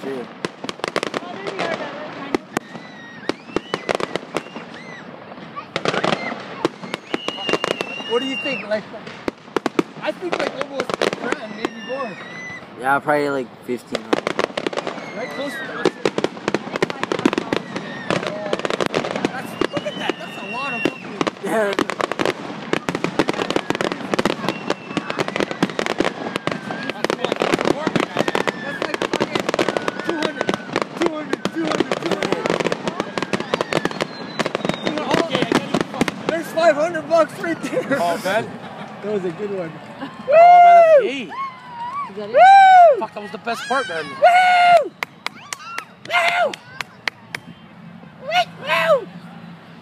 true. What do you think? Like, I think like almost grand, maybe more. Yeah, probably like 1,500. Right close to that. Look at that. That's a lot of fucking. Yeah. That's like fucking 200. There's $500 right there. Oh, man. That was a good one. Oh, man, that's gay. You got it? Woo! Fuck, that was the best part, man. Woo! Woo! Woo!